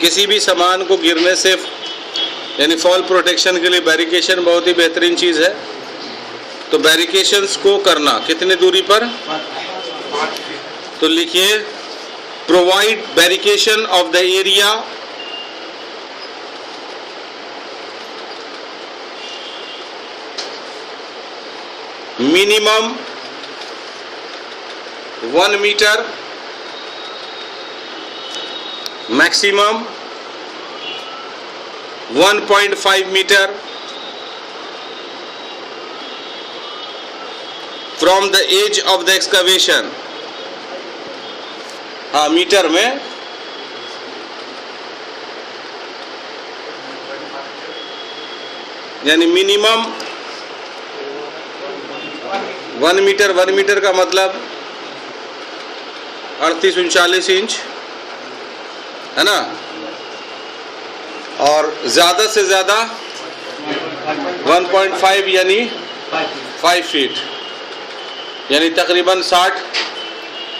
किसी भी सामान को गिरने से यानी फॉल प्रोटेक्शन के लिए बैरिकेशन बहुत ही बेहतरीन चीज़ है। तो बैरिकेशंस को करना कितने दूरी पर, तो लिखिए provide barricading of the area minimum 1 metre, maximum 1.5 metre from the edge of the excavation. हाँ, मीटर में यानी मिनिमम 1 मीटर। 1 मीटर का मतलब 38-39 इंच है ना, और ज़्यादा से ज़्यादा 1.5 यानी 5 फीट, यानी तकरीबन 60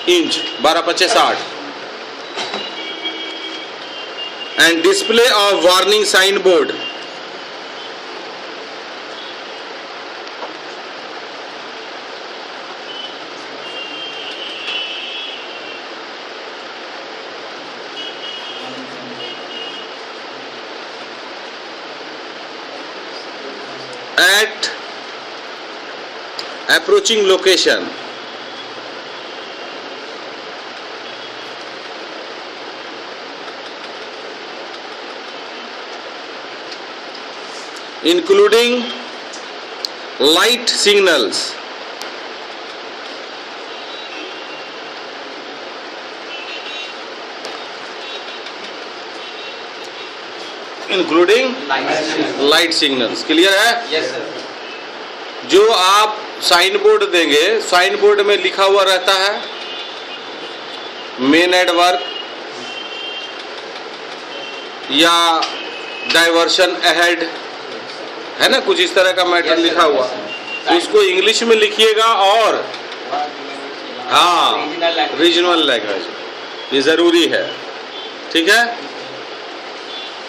inch, 12×5 = 60। And display of warning sign board, at approaching location, including light signals, including light signals. Clear है? Yes sir. जो आप साइन बोर्ड देंगे, साइन बोर्ड में लिखा हुआ रहता है मेन एड वर्क या डाइवर्शन अहेड, है ना, कुछ इस तरह का मैटर लिखा हुआ, तो उसको इंग्लिश में लिखिएगा और हाँ रीजनल लैंग्वेज, ये ज़रूरी है। ठीक है।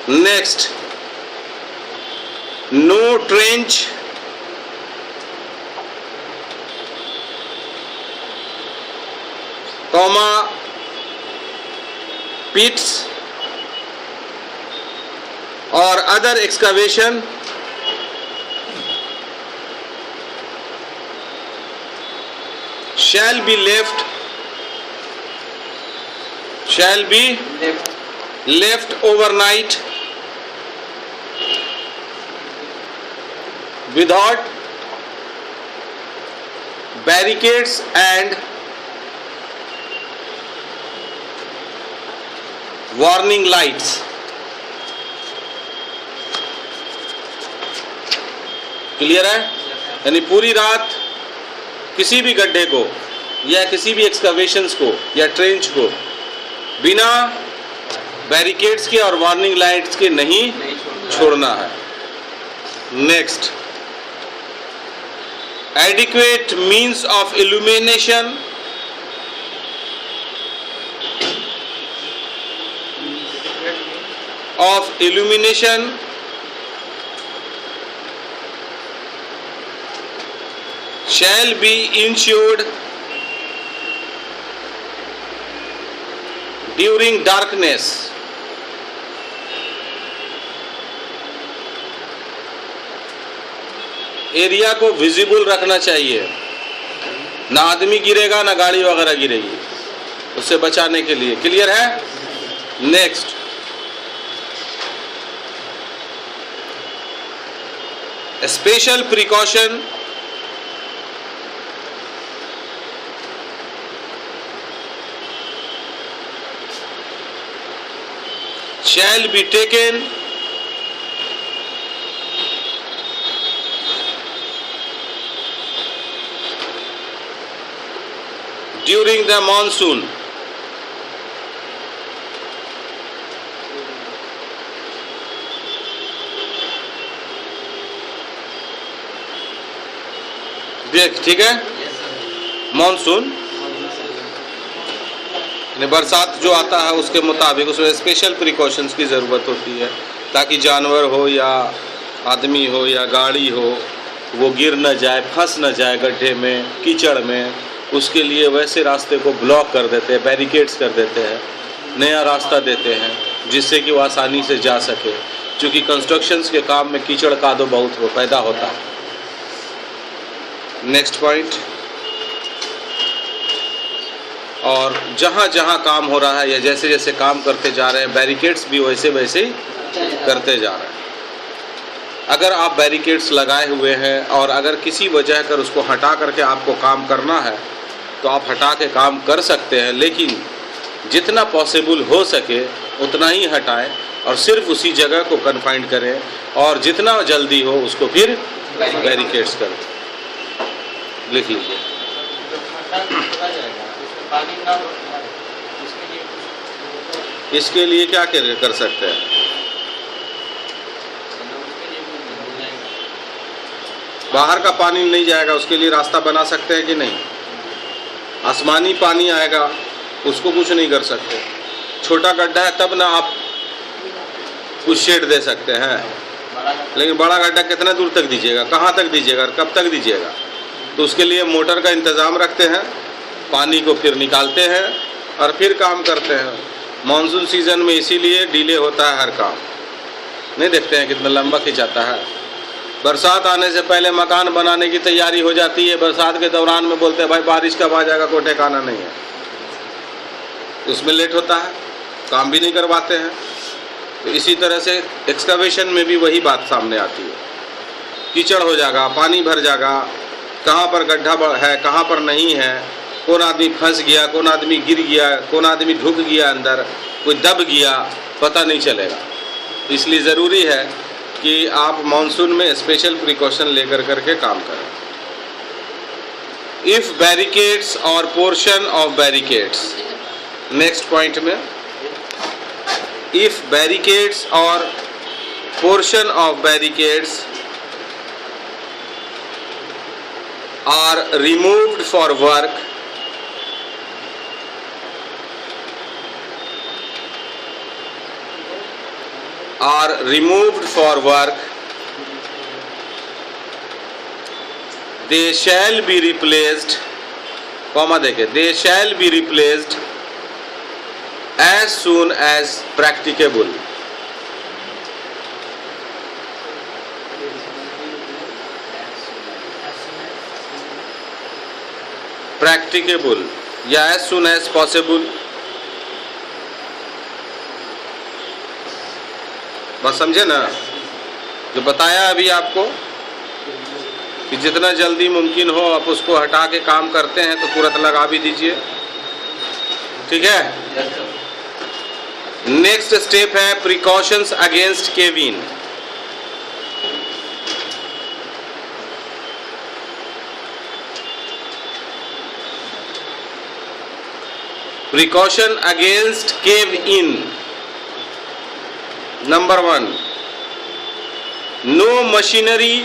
नेक्स्ट, नो ट्रेंच, कॉमा पिट्स और other excavation shall be left overnight without barricades and warning lights। Clear है? यानी पूरी रात किसी भी गड्ढे को या किसी भी एक्सकवेशंस को या ट्रेंच को बिना बैरिकेड्स के और वार्निंग लाइट्स के नहीं छोड़ना है। Next, adequate means of illumination shall be ensured during darkness। Area को विजिबल रखना चाहिए, ना आदमी गिरेगा ना गाड़ी वगैरह गिरेगी, उससे बचाने के लिए। क्लियर है? Next, special precaution shall be taken during the monsoon। देख, ठीक है, मानसून बरसात जो आता है उसके मुताबिक उसमें स्पेशल प्रिकॉशंस की ज़रूरत होती है, ताकि जानवर हो या आदमी हो या गाड़ी हो वो गिर न जाए, फंस न जाए गड्ढे में, कीचड़ में। उसके लिए वैसे रास्ते को ब्लॉक कर देते हैं, बैरिकेड्स कर देते हैं, नया रास्ता देते हैं जिससे कि वो आसानी से जा सके, क्योंकि कंस्ट्रक्शंस के काम में कीचड़ कादो बहुत पैदा होता है। नेक्स्ट पॉइंट, और जहाँ जहाँ काम हो रहा है या जैसे जैसे काम करते जा रहे हैं बैरिकेड्स भी वैसे वैसे ही करते जा रहे हैं। अगर आप बैरिकेड्स लगाए हुए हैं और अगर किसी वजह कर उसको हटा करके आपको काम करना है तो आप हटा के काम कर सकते हैं, लेकिन जितना पॉसिबल हो सके उतना ही हटाएं और सिर्फ उसी जगह को कन्फाइंड करें, और जितना जल्दी हो उसको फिर बैरिकेड्स करें। लिख लीजिए। इसके लिए क्या कर सकते हैं? बाहर का पानी नहीं जाएगा उसके लिए रास्ता बना सकते हैं कि नहीं? आसमानी पानी आएगा उसको कुछ नहीं कर सकते। छोटा गड्ढा है तब ना आप कुछ शेड दे सकते हैं, लेकिन बड़ा गड्ढा कितना दूर तक दीजिएगा, कहाँ तक दीजिएगा, कब तक दीजिएगा? तो उसके लिए मोटर का इंतज़ाम रखते हैं, पानी को फिर निकालते हैं और फिर काम करते हैं। मानसून सीज़न में इसीलिए डिले होता है हर काम। नहीं देखते हैं कितना लंबा खिंचाता है। बरसात आने से पहले मकान बनाने की तैयारी हो जाती है, बरसात के दौरान में बोलते हैं भाई बारिश कब आ जाएगा, कोई ठिकाना नहीं है। उसमें लेट होता है, काम भी नहीं करवाते हैं। तो इसी तरह से एक्सकवेशन में भी वही बात सामने आती है। कीचड़ हो जाएगा, पानी भर जाएगा, कहाँ पर गड्ढा है कहाँ पर नहीं है, कौन आदमी फंस गया, कौन आदमी गिर गया, कौन आदमी ढुक गया अंदर, कोई दब गया, पता नहीं चलेगा। इसलिए ज़रूरी है कि आप मानसून में स्पेशल प्रिकॉशन लेकर करके काम करें। इफ़ बैरिकेड्स और portion of barricades, next point में, इफ़ बैरिकेड्स और portion of barricades are removed for work, they shall be replaced, comma देखे, they shall be replaced as soon as practicable. Practicable या as soon as possible. बस समझे ना जो बताया अभी आपको, कि जितना जल्दी मुमकिन हो आप उसको हटा के काम करते हैं तो तुरंत लगा भी दीजिए, ठीक है। नेक्स्ट स्टेप है precautions against caving. Precaution against cave in. Number 1, no machinery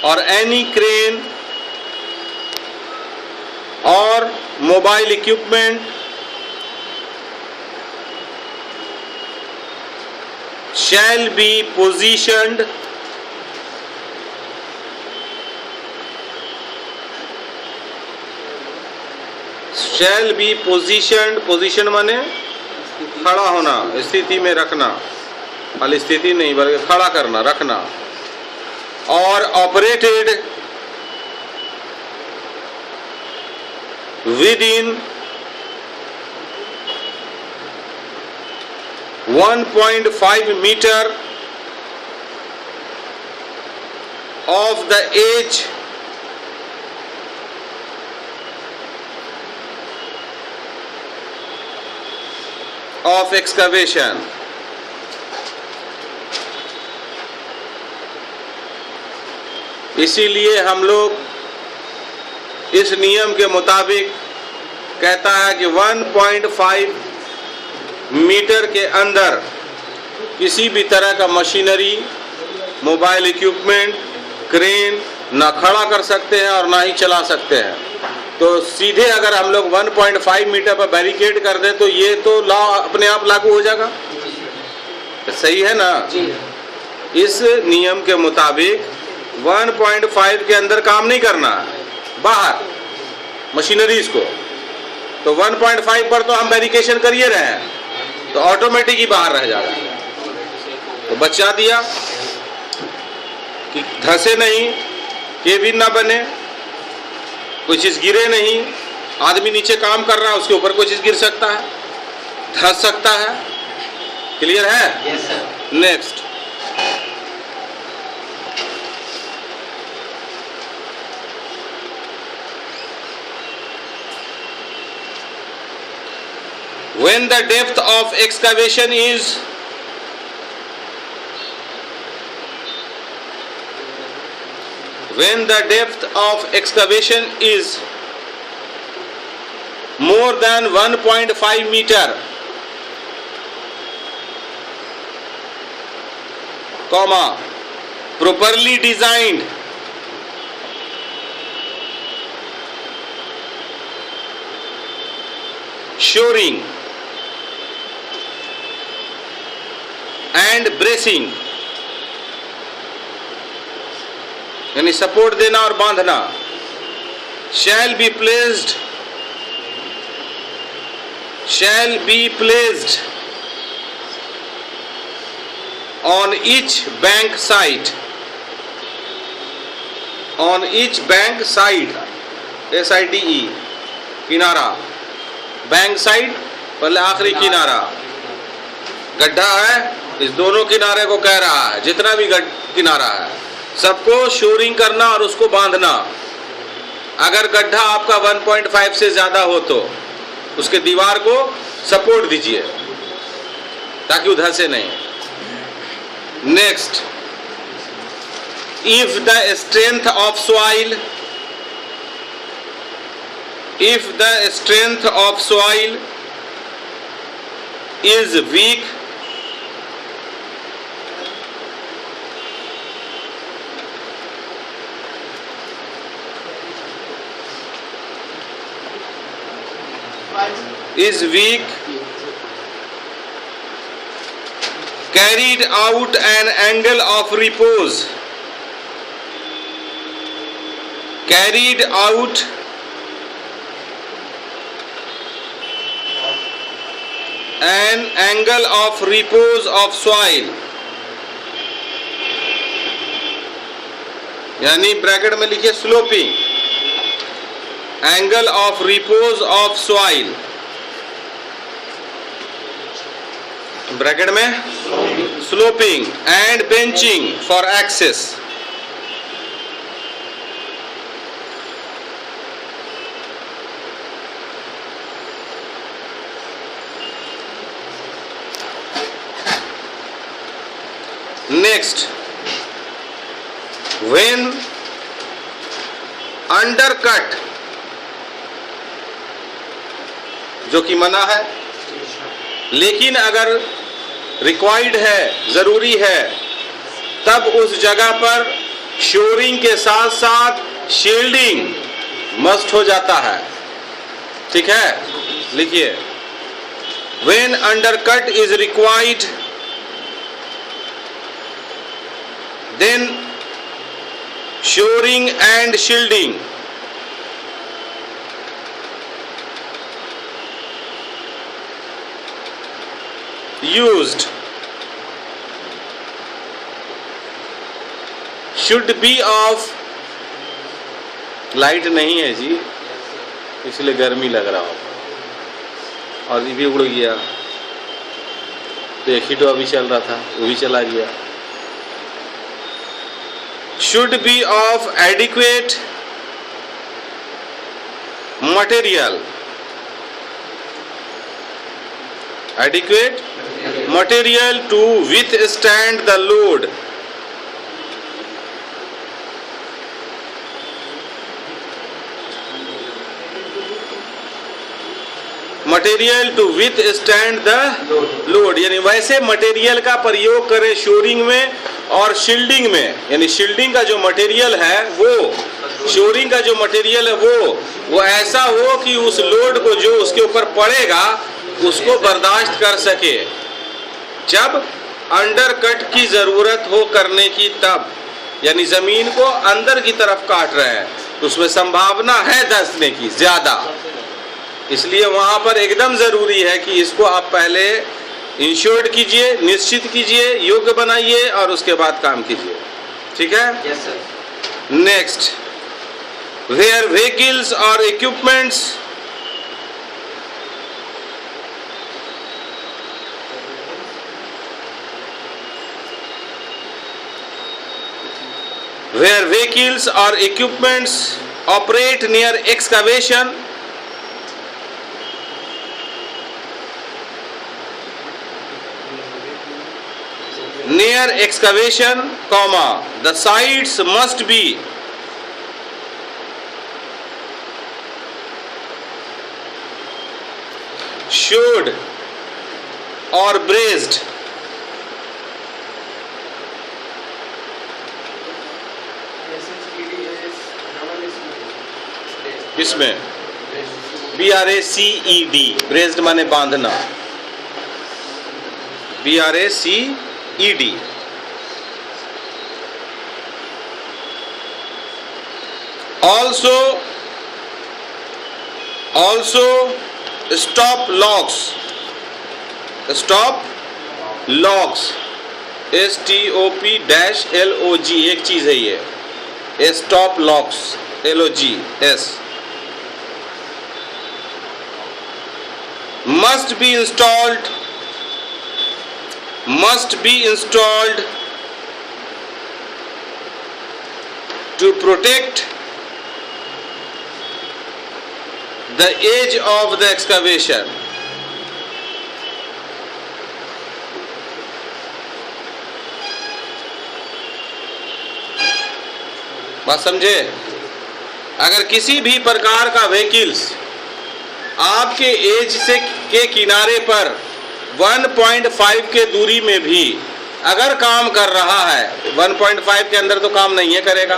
or any crane or mobile equipment shall be positioned position माने खड़ा होना, स्थिति में रखना, खाली स्थिति नहीं बल्कि खड़ा करना, रखना, और operated within 1.5 meter of the edge of excavation. इसीलिए हम लोग इस नियम के मुताबिक कहता है कि 1.5 मीटर के अंदर किसी भी तरह का मशीनरी, मोबाइल इक्विपमेंट, क्रेन ना खड़ा कर सकते हैं और ना ही चला सकते हैं। तो सीधे अगर हम लोग 1.5 मीटर पर बैरिकेड कर दें तो ये तो लॉ अपने आप लागू हो जाएगा। तो सही है ना? इस नियम के मुताबिक 1.5 के अंदर काम नहीं करना, बाहर मशीनरीज को। तो 1.5 पर तो हम बैरिकेशन कर ही रहे हैं, तो ऑटोमेटिक ही बाहर रह जाएगा। तो बचा दिया कि धंसे नहीं, केबिन ना बने, कोई चीज़ गिरे नहीं। आदमी नीचे काम कर रहा है, उसके ऊपर कोई चीज़ गिर सकता है, धंस सकता है। क्लियर है? Yes sir. Next, when the depth of excavation is more than 1.5 meter, comma, properly designed, shoring and bracing, यानी सपोर्ट देना और बांधना, shall be placed on each bank side, SIDE, किनारा, बैंक साइड पहले आखिरी किनारा, गड्ढा है, इस दोनों किनारे को कह रहा है, जितना भी किनारा है सबको शोरिंग करना और उसको बांधना। अगर गड्ढा आपका 1.5 से ज्यादा हो तो उसके दीवार को सपोर्ट दीजिए ताकि उधर से नहीं। Next, if the strength of soil is weak, carried out an angle of repose, an angle of repose of soil, यानी ब्रैकेट में लिखिए sloping, angle of repose of soil, bracket में sloping and benching for access. Next, when undercut, जो कि मना है, लेकिन अगर रिक्वायर्ड है, जरूरी है, तब उस जगह पर शोरिंग के साथ साथ शील्डिंग मस्ट हो जाता है। ठीक है, लिखिए, when undercut is required, then shoring and shielding used should be of, light नहीं है जी इसलिए गर्मी लग रहा हो, और ये भी उड़ गया, तो एक हीटर अभी चल रहा था वो भी चला गया। should be of adequate material, to withstand the load, material to withstand the load, यानी वैसे मटेरियल का प्रयोग करें शोरिंग में और शील्डिंग में, यानी शील्डिंग का जो मटेरियल है वो, शोरिंग का जो मटेरियल है वो ऐसा हो कि उस लोड को जो उसके ऊपर पड़ेगा उसको बर्दाश्त कर सके। जब अंडरकट की जरूरत हो करने की तब, यानी जमीन को अंदर की तरफ काट रहे हैं तो उसमें संभावना है धंसने की ज्यादा, इसलिए वहां पर एकदम जरूरी है कि इसको आप पहले इंश्योर्ड कीजिए, निश्चित कीजिए, योग्य बनाइए और उसके बाद काम कीजिए। ठीक है? Yes, sir. Next, where vehicles और equipments where vehicles or equipments operate near excavation, comma, the sides must be shored or braced. इसमें BRACED, ब्रेस्ड माने बांधना, BRACED। also stop logs, STOP-LOG, एक चीज है ये, stop logs, LOGS, must be installed to protect the edge of the excavation. बात समझे? अगर किसी भी प्रकार का व्हीकल्स आपके एज से के किनारे पर 1.5 के दूरी में भी अगर काम कर रहा है, 1.5 के अंदर तो काम नहीं है करेगा,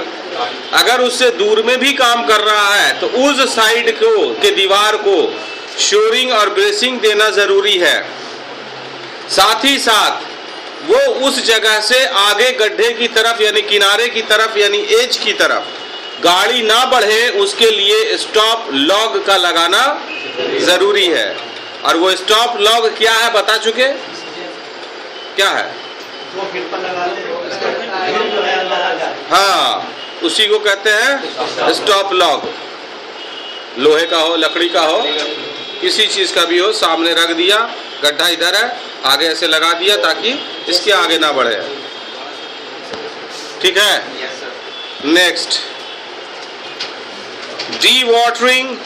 अगर उससे दूर में भी काम कर रहा है तो उस साइड को के दीवार को शोरिंग और ब्रेसिंग देना जरूरी है। साथ ही साथ वो उस जगह से आगे गड्ढे की तरफ यानी किनारे की तरफ यानी एज की तरफ गाड़ी ना बढ़े उसके लिए स्टॉप लॉग का लगाना जरूरी है। और वो स्टॉप लॉग क्या है बता चुके, क्या है? हाँ, उसी को कहते हैं स्टॉप लॉग। लोहे का हो, लकड़ी का हो, किसी चीज का भी हो, सामने रख दिया, गड्ढा इधर है, आगे ऐसे लगा दिया ताकि इसके आगे ना बढ़े। ठीक है? Next, dewatering,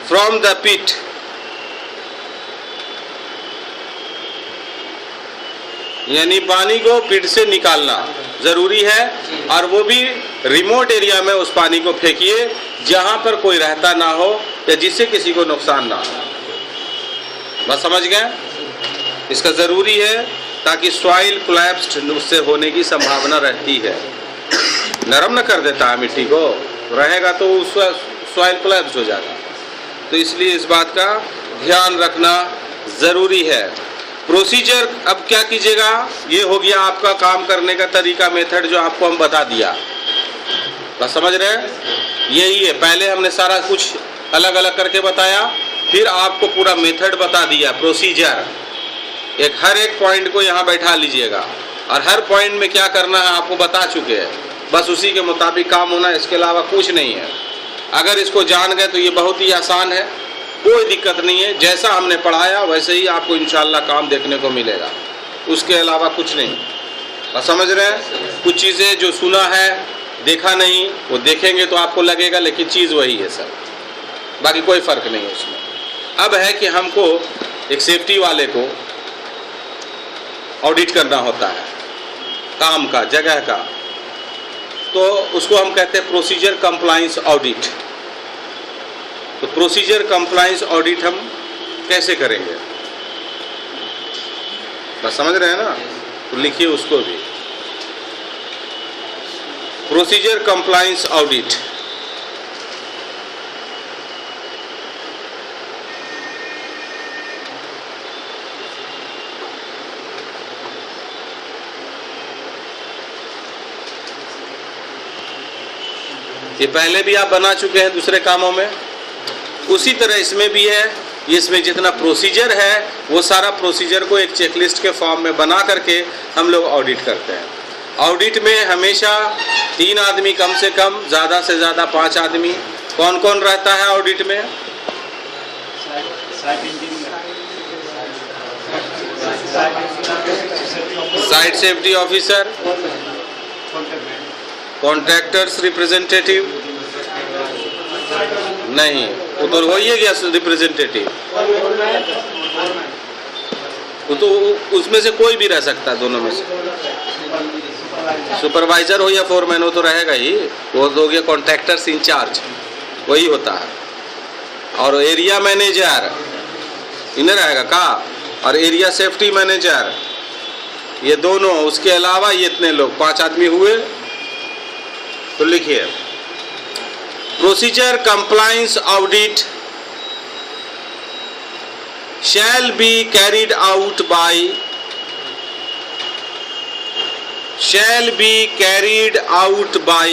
from the pit, यानी पानी को पिट से निकालना जरूरी है और वो भी रिमोट एरिया में उस पानी को फेंकिए जहां पर कोई रहता ना हो या जिससे किसी को नुकसान ना हो। बस समझ गए? इसका जरूरी है ताकि सॉइल कोलैप्स्ड उससे होने की संभावना रहती है। नरम न कर देता है मिट्टी को, रहेगा तो उस सॉइल कोलैप्स हो जाएगा। तो इसलिए इस बात का ध्यान रखना जरूरी है। प्रोसीजर अब क्या कीजिएगा, ये हो गया आपका काम करने का तरीका, मेथड जो आपको हम बता दिया। बस समझ रहे हैं? यही है, पहले हमने सारा कुछ अलग अलग करके बताया, फिर आपको पूरा मेथड बता दिया, प्रोसीजर। हर एक पॉइंट को यहाँ बैठा लीजिएगा और हर पॉइंट में क्या करना है आपको बता चुके हैं। बस उसी के मुताबिक काम होना, इसके अलावा कुछ नहीं है। अगर इसको जान गए तो ये बहुत ही आसान है, कोई दिक्कत नहीं है। जैसा हमने पढ़ाया वैसे ही आपको इंशाल्लाह काम देखने को मिलेगा, उसके अलावा कुछ नहीं। बस समझ रहे हैं? कुछ चीज़ें जो सुना है देखा नहीं, वो देखेंगे तो आपको लगेगा, लेकिन चीज़ वही है सर, बाकी कोई फ़र्क नहीं है उसमें। अब है कि हमको एक सेफ्टी वाले को ऑडिट करना होता है। काम का, जगह का, तो उसको हम कहते हैं प्रोसीजर कंप्लायंस ऑडिट। तो प्रोसीजर कंप्लायंस ऑडिट हम कैसे करेंगे, बस समझ रहे हैं ना? तो लिखिए उसको भी, प्रोसीजर कंप्लायंस ऑडिट। ये पहले भी आप बना चुके हैं दूसरे कामों में, उसी तरह इसमें भी है। इसमें जितना प्रोसीजर है वो सारा प्रोसीजर को एक चेकलिस्ट के फॉर्म में बना करके हम लोग ऑडिट करते हैं। ऑडिट में हमेशा 3 आदमी कम से कम, ज़्यादा से ज़्यादा 5 आदमी। कौन कौन रहता है ऑडिट में? Site safety officer, contractors representative नहीं, वो तो वही है क्या रिप्रेजेंटेटिव? वो तो उसमें से कोई भी रह सकता है, दोनों में से। सुपरवाइजर हो या फोरमैन हो तो रहेगा ही, वो हो गया कॉन्ट्रैक्टर्स इंचार्ज, वही होता है। और एरिया मैनेजर इन्हें रहेगा का, और एरिया सेफ्टी मैनेजर, ये दोनों। उसके अलावा ये इतने लोग 5 आदमी हुए। तो लिखिए, procedure compliance audit shall be carried out by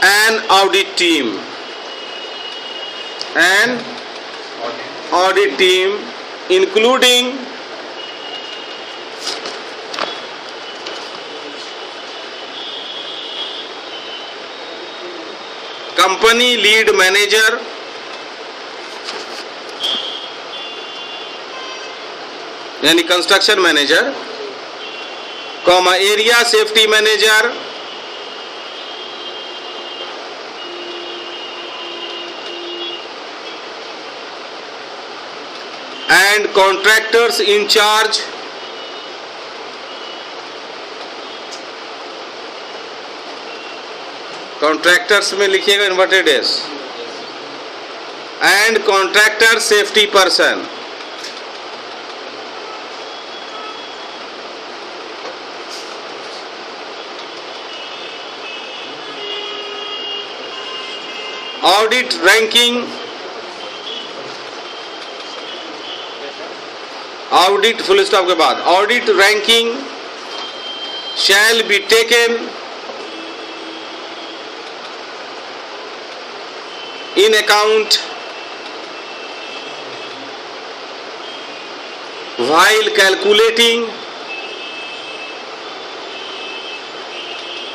an audit team including company lead manager, यानी construction manager, comma area safety manager, and contractors incharge, contractors में लिखिएगा inverted S, and contractor safety person. Audit ranking, audit full stop के बाद audit ranking shall be taken in account while calculating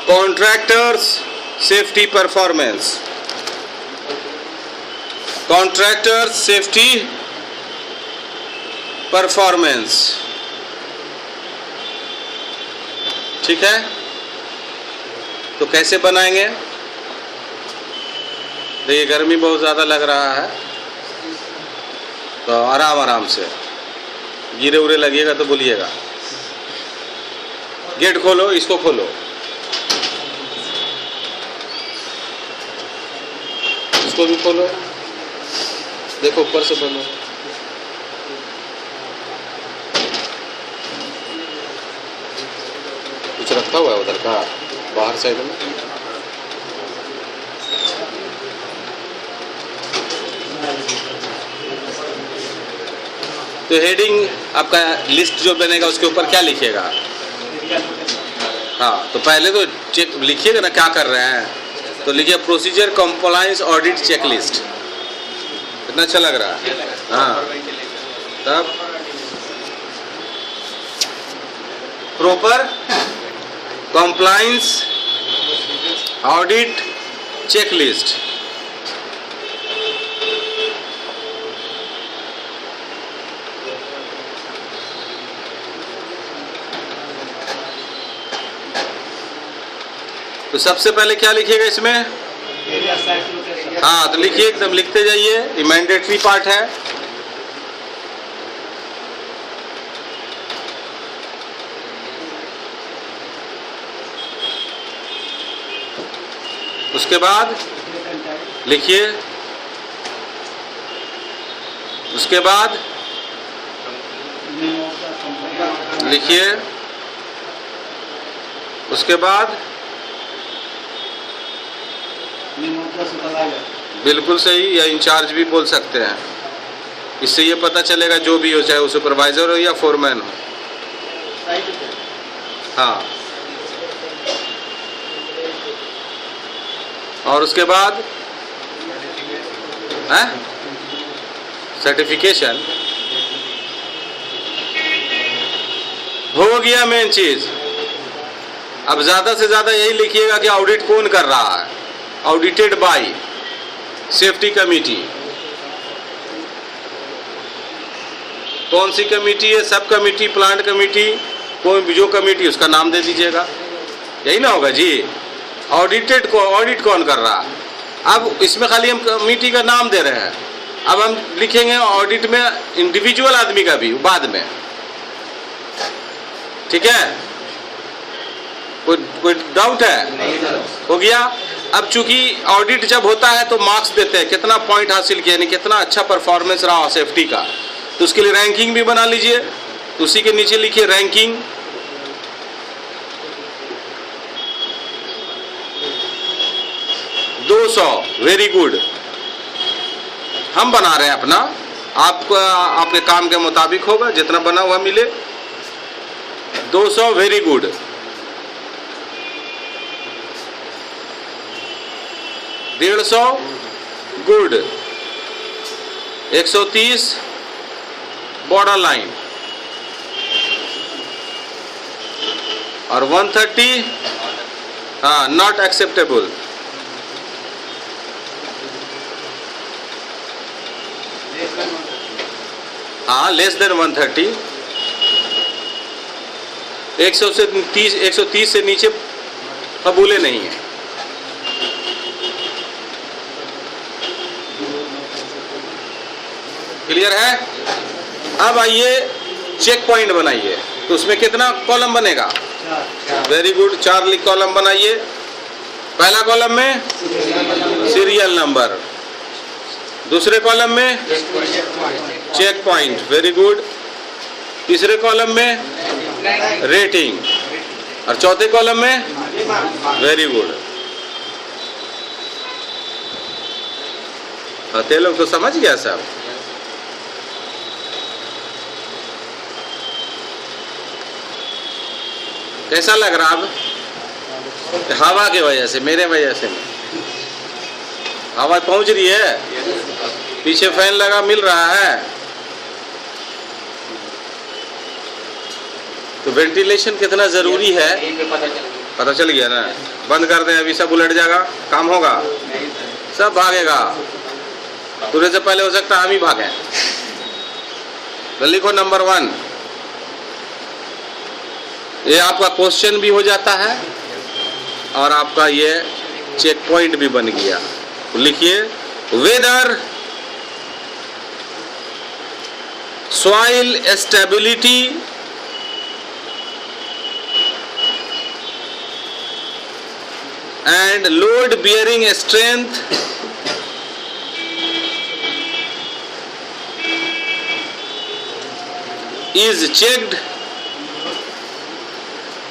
contractors safety performance, contractors safety performance। ठीक है, तो कैसे बनाएंगे? देखिए गर्मी बहुत ज़्यादा लग रहा है, तो आराम आराम से, गिरे उरे लगेगा तो बोलिएगा। गेट खोलो, इसको खोलो, इसको भी खोलो, देखो ऊपर से बनो। कुछ रखा हुआ है उधर का, बाहर साइड में। तो हेडिंग आपका लिस्ट जो बनेगा उसके ऊपर क्या लिखिएगा? हाँ, तो पहले तो चेक लिखिएगा ना क्या कर रहे हैं। तो लिखिए प्रोसीजर कंप्लायंस ऑडिट चेकलिस्ट। कितना अच्छा लग रहा है? हाँ, तब प्रॉपर कंप्लायंस ऑडिट चेकलिस्ट। तो सबसे पहले क्या लिखिएगा इसमें? हाँ, तो लिखिए, एकदम लिखते जाइए, ये मैंडेटरी पार्ट है। उसके बाद लिखिए, उसके बाद लिखिए, उसके बाद बिल्कुल सही, या इंचार्ज भी बोल सकते हैं। इससे ये पता चलेगा जो भी हो, चाहे वो सुपरवाइजर हो या फोरमैन हो। हाँ, और उसके बाद सर्टिफिकेशन हो गया मेन चीज। अब ज्यादा से ज्यादा यही लिखिएगा कि ऑडिट कौन कर रहा है, ऑडिटेड बाय सेफ्टी कमेटी। कौन सी कमेटी है, सब कमेटी, प्लांट कमेटी, कोई भी जो कमेटी उसका नाम दे दीजिएगा, यही ना होगा जी। ऑडिटेड को ऑडिट कौन कर रहा है। अब इसमें खाली हम कमेटी का नाम दे रहे हैं, अब हम लिखेंगे ऑडिट में इंडिविजुअल आदमी का भी बाद में, ठीक है। कोई डाउट है? हो गया। अब चूंकि ऑडिट जब होता है तो मार्क्स देते हैं, कितना पॉइंट हासिल किया, यानी कितना अच्छा परफॉर्मेंस रहा सेफ्टी का, तो उसके लिए रैंकिंग भी बना लीजिए। तो उसी के नीचे लिखिए रैंकिंग। वेरी गुड, हम बना रहे हैं अपना, आपका आपके काम के मुताबिक होगा, जितना बना हुआ मिले। 200 very good. 150 good. 130 border line, और 130 हाँ नॉट एक्सेप्टेबल। हाँ लेस देन 130। 130 से नीचे कबूले नहीं है। क्लियर है? अब आइए चेक पॉइंट बनाइए। तो उसमें कितना कॉलम बनेगा? वेरी गुड, 4 कॉलम बनाइए। पहला कॉलम में सीरियल नंबर, दूसरे कॉलम में चेक पॉइंट, वेरी गुड। तीसरे कॉलम में रेटिंग, और चौथे कॉलम में वेरी गुड। ते लोग तो समझ गया सब। कैसा लग रहा अब? हवा की वजह से, मेरे वजह से हवा पहुंच रही है, पीछे फैन लगा मिल रहा है, तो वेंटिलेशन कितना जरूरी है पता चल गया ना। बंद कर दें अभी, सब उलट जाएगा, काम होगा, सब भागेगा। पूरे से पहले हो सकता है हम ही भागें। तो लिखो नंबर 1, ये आपका क्वेश्चन भी हो जाता है और आपका ये चेक पॉइंट भी बन गया। तो लिखिए whether soil stability and load bearing strength is checked.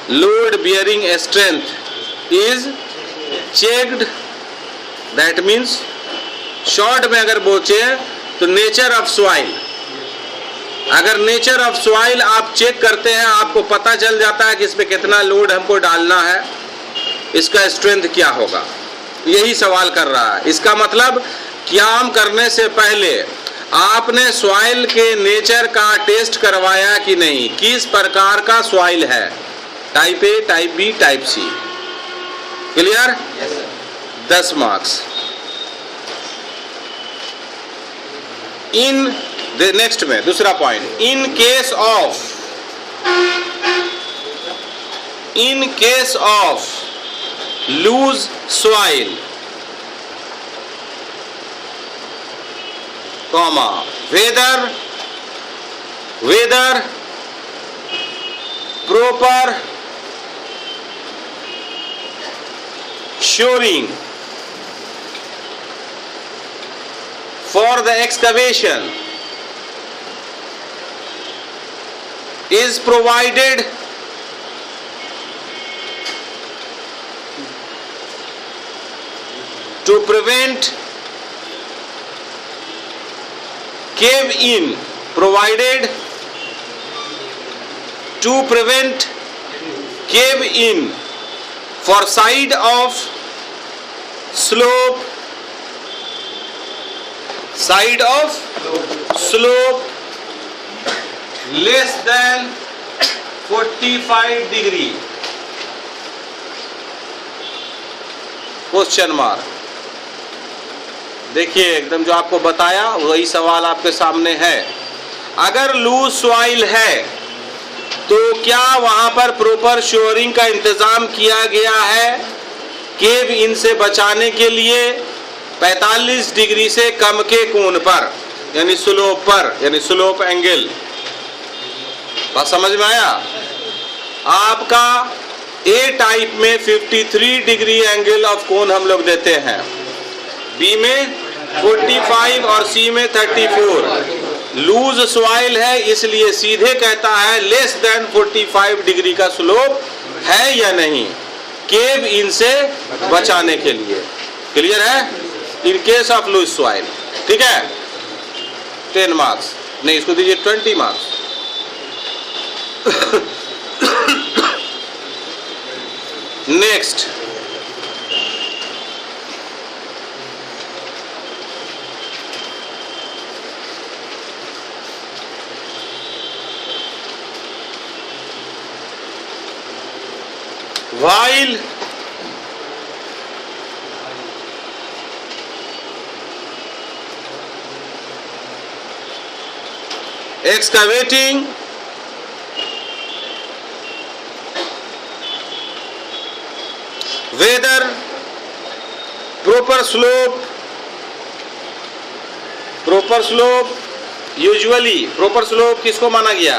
Load bearing strength is checked. That means short में अगर बोचे तो नेचर ऑफ सॉइल, अगर नेचर ऑफ सॉइल आप चेक करते हैं, आपको पता चल जाता है कि इसमें कितना लोड हमको डालना है, इसका स्ट्रेंथ क्या होगा। यही सवाल कर रहा है। इसका मतलब काम करने से पहले आपने सॉइल के नेचर का टेस्ट करवाया कि नहीं, किस प्रकार का सॉइल है, type A, type B, type C. Clear? 10 marks. इन नेक्स्ट में दूसरा point, in case of loose soil, comma whether proper shoring for the excavation is provided to prevent cave in, provided to prevent cave in for side of slope, less than 45 degree. Question mark. देखिए एकदम जो आपको बताया वही सवाल आपके सामने है. अगर लूज सॉइल है तो क्या वहां पर प्रॉपर श्योरिंग का इंतजाम किया गया है केव इन से बचाने के लिए 45 डिग्री से कम के कोण पर, यानी स्लोप पर, यानी स्लोप एंगल. बात समझ में आया? आपका ए टाइप में 53 डिग्री एंगल ऑफ कोण हम लोग देते हैं, बी में 45 और सी में 34. लूज सॉइल है इसलिए सीधे कहता है लेस देन 45 डिग्री का स्लोप है या नहीं केव इन से बचाने के लिए. क्लियर है? In case of loose soil. ठीक है, 10 मार्क्स नहीं, इसको दीजिए 20 marks. Next, while excavating whether proper slope usually proper slope किसको माना गया?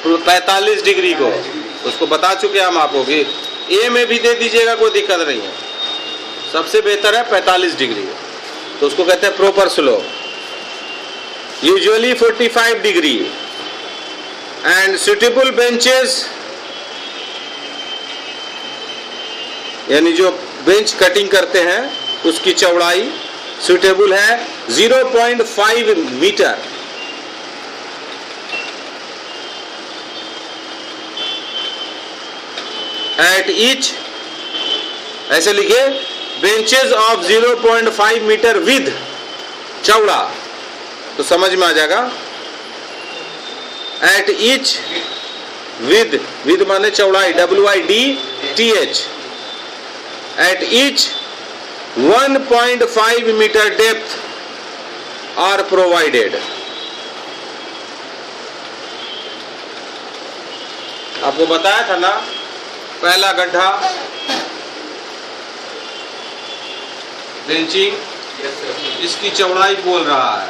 45 डिग्री को. उसको बता चुके हम आपको कि ए में भी दे दीजिएगा, कोई दिक्कत नहीं है. सबसे बेहतर है 45 डिग्री, तो उसको कहते हैं proper slope. Usually 45 degree and suitable benches, यानी जो बेंच कटिंग करते हैं उसकी चौड़ाई सुटेबल है 0.5 मीटर. एट ईच, ऐसे लिखिए, बेंचेस ऑफ 0.5 मीटर विद, चौड़ा, तो समझ में आ जाएगा. एट ईच विद माने चौड़ाई, WIDTH. At each 1.5 metre depth are provided. आपको बताया था ना, पहला गड्ढा बेंचिंग, इसकी चौड़ाई बोल रहा है,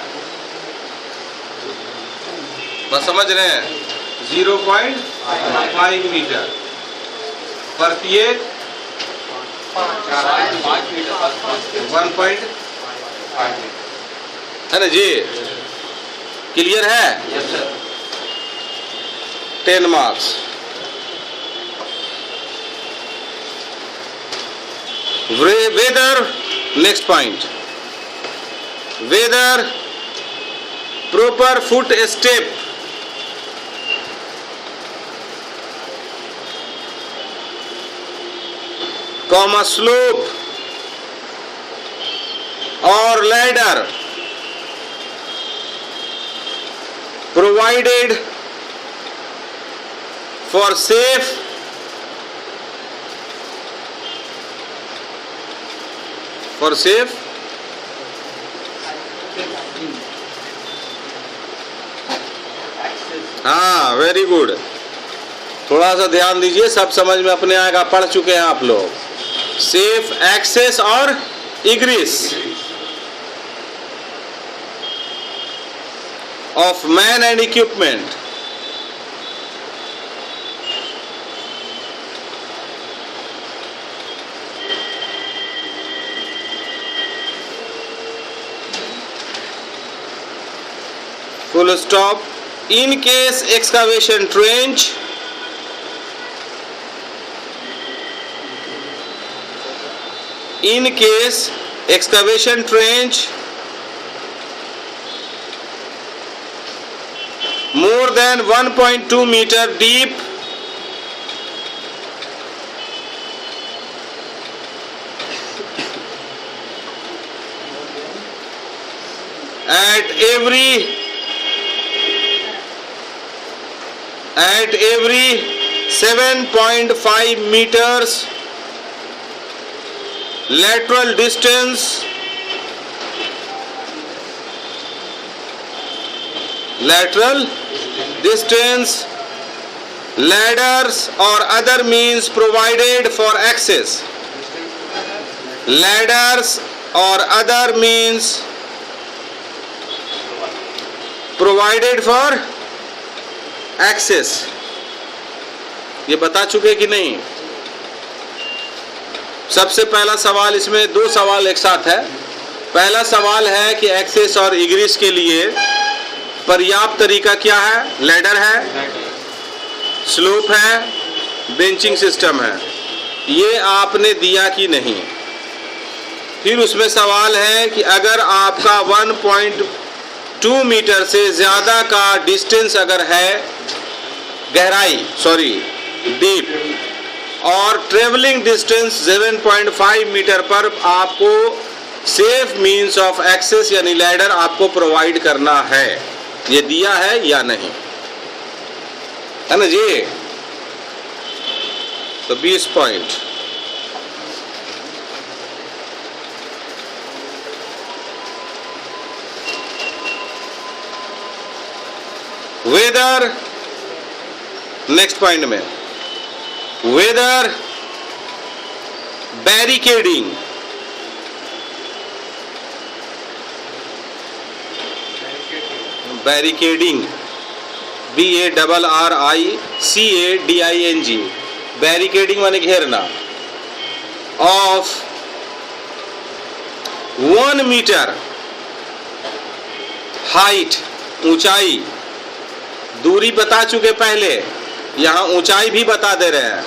बस समझ रहे हैं, 0.5 मीटर. प्रत्येक 1.5 है ना जी? क्लियर है? 10 marks. Whether, next point, whether proper foot step comma slope or ladder provided for safe हाँ, वेरी गुड. थोड़ा सा ध्यान दीजिए, सब समझ में अपने आएगा, पढ़ चुके हैं आप लोग. सेफ एक्सेस और egress of man and equipment. full stop. In case excavation trench more than 1.2 meter deep at every 7.5 meters lateral distance ladders or other means provided for access. Ladders or other means provided for access. ये बता चुके कि नहीं? सबसे पहला सवाल, इसमें दो सवाल एक साथ है। पहला सवाल है कि एक्सेस और इग्रिस के लिए पर्याप्त तरीका क्या है? लैडर है, स्लोप है, बेंचिंग सिस्टम है। ये आपने दिया कि नहीं? फिर उसमें सवाल है कि अगर आपका 1.2 मीटर से ज़्यादा का डिस्टेंस अगर है, गहराई डीप, और ट्रेवलिंग डिस्टेंस 7.5 मीटर पर आपको सेफ मीन्स ऑफ एक्सेस यानी लैडर आपको प्रोवाइड करना है। ये दिया है या नहीं? है ना जी? तो 20 पॉइंट। वेदर, नेक्स्ट पॉइंट में, वेदर बैरिकेडिंग BARRICADING बैरिकेडिंग माने घेरना ऑफ 1 मीटर हाइट, ऊंचाई, दूरी बता चुके पहले, यहां ऊंचाई भी बता दे रहे हैं।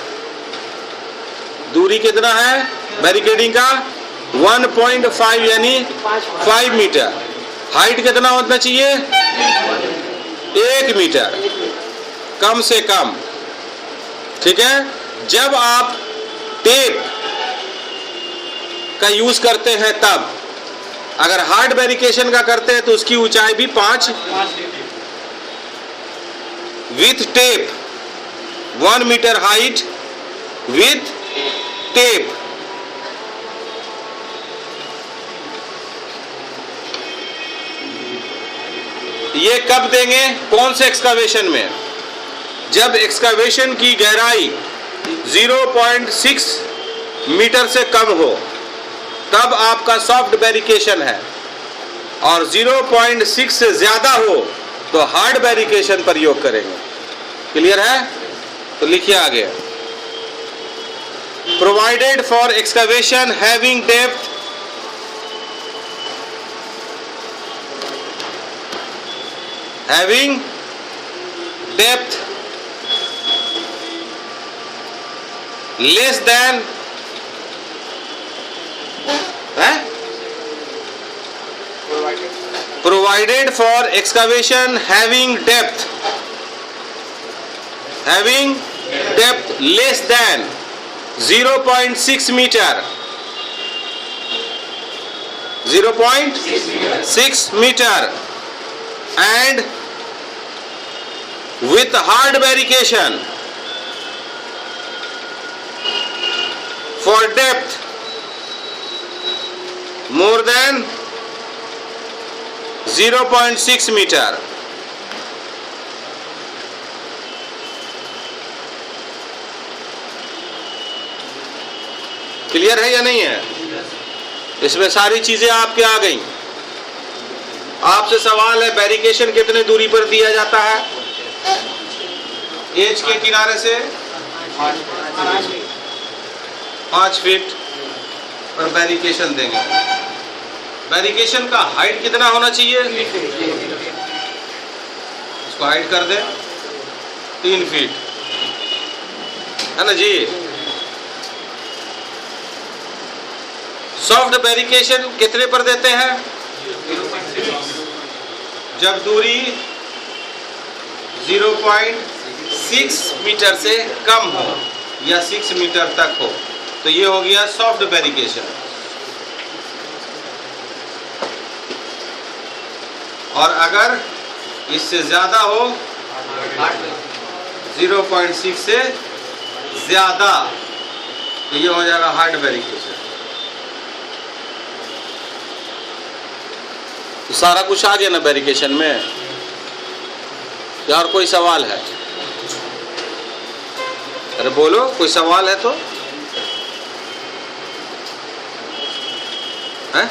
दूरी कितना है बैरिकेडिंग का? 1.5 यानी 5 मीटर। हाइट कितना होना चाहिए? 1 मीटर कम से कम। ठीक है। जब आप टेप का यूज करते हैं तब, अगर हार्ड बैरिकेशन का करते हैं तो उसकी ऊंचाई भी 5 with tape, 1 metre height with tape. ये कब देंगे? कौन से एक्सकावेशन में? जब एक्सकावेशन की गहराई 0.6 मीटर से कम हो तब आपका सॉफ्ट बैरिकेशन है, और 0.6 से ज्यादा हो तो हार्ड बैरिकेशन प्रयोग करेंगे। क्लियर है? तो लिखिए आगे। Provided for excavation having depth less than provided for excavation having depth less than 0.6 meter, 0.6 meter and with hard barrication for depth more than 0.6 meter. Clear है या नहीं है? इसमें सारी चीजें आपके आ गई। आपसे सवाल है बैरिकेशन कितने दूरी पर दिया जाता है? एज के किनारे से 5 फीट पर बैरिकेशन देंगे। बैरिकेशन का हाइट कितना होना चाहिए? इसको हाइड कर दें, 3 फीट, है ना जी। सॉफ्ट बैरिकेशन कितने पर देते हैं? जब दूरी 0.6 मीटर से कम हो या 6 मीटर तक हो, तो ये हो गया सॉफ्ट बैरिकेशन। और अगर इससे ज्यादा हो, 0.6 से ज्यादा, तो ये हो जाएगा हार्ड बैरिकेशन। तो सारा कुछ आ गया ना बैरिकेशन में। क्या और कोई सवाल है? अरे बोलो, कोई सवाल है तो है?